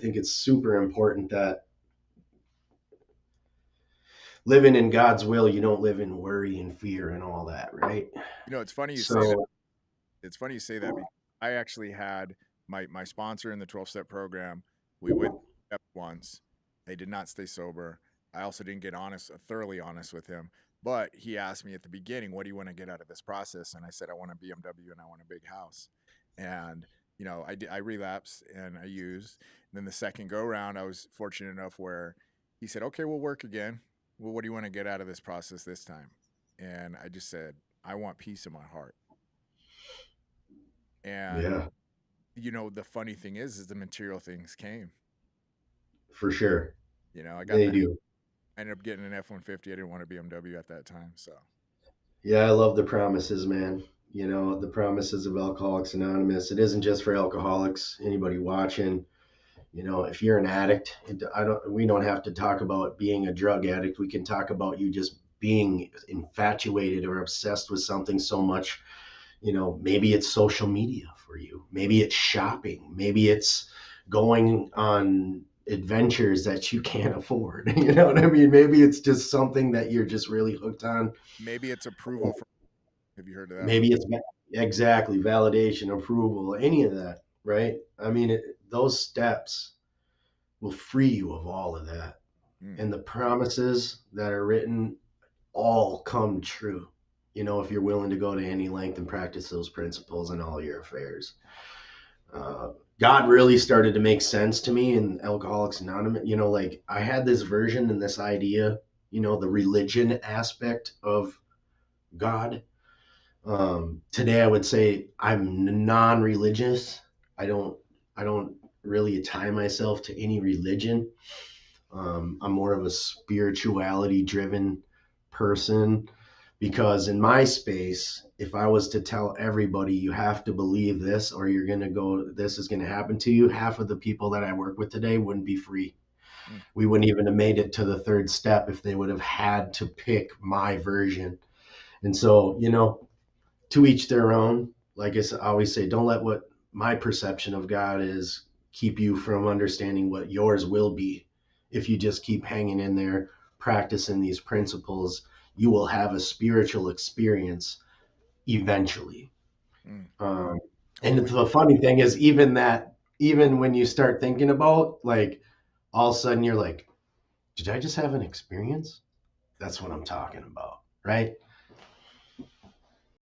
think it's super important that living in God's will, you don't live in worry and fear and all that, right? It's funny you say that. So, It's funny you say that because I actually had my sponsor in the 12-step program. We went step once. They did not stay sober. I also didn't get thoroughly honest with him. But he asked me at the beginning, "What do you want to get out of this process?" And I said, "I want a BMW and I want a big house." And I relapsed and I used. And then the second go round, I was fortunate enough where he said, "Okay, we'll work again. Well, what do you want to get out of this process this time?" And I just said, "I want peace in my heart." And yeah, the funny thing is the material things came. for sure. I got They the do. I ended up getting an F-150. I didn't want a BMW at that time, so Yeah, I love the promises, man. The promises of Alcoholics Anonymous. It isn't just for alcoholics. Anybody watching, if you're an addict, we don't have to talk about being a drug addict. We can talk about you just being infatuated or obsessed with something so much. Maybe it's social media for you. Maybe it's shopping. Maybe it's going on adventures that you can't afford. You know what I mean? Maybe it's just something that you're just really hooked on. maybe it's approval from. Have you heard of that one? Maybe it's exactly validation, approval, any of that, right? I mean, those steps will free you of all of that. Mm. And the promises that are written all come true. If you're willing to go to any length and practice those principles in all your affairs. God really started to make sense to me in Alcoholics Anonymous. Like I had this version and this idea, the religion aspect of God. Today, I would say I'm non-religious. I don't, I don't really tie myself to any religion. I'm more of a spirituality-driven person because in my space, if I was to tell everybody you have to believe this or you're going to go, this is going to happen to you, half of the people that I work with today wouldn't be free. Mm. We wouldn't even have made it to the third step if they would have had to pick my version. And so, to each their own. Like I always say, don't let what my perception of God is keep you from understanding what yours will be. If you just keep hanging in there, practicing these principles, you will have a spiritual experience eventually. Mm. Um, and Hopefully, the funny thing is, even when you start thinking about like, all of a sudden you're like, did I just have an experience? That's what I'm talking about, right?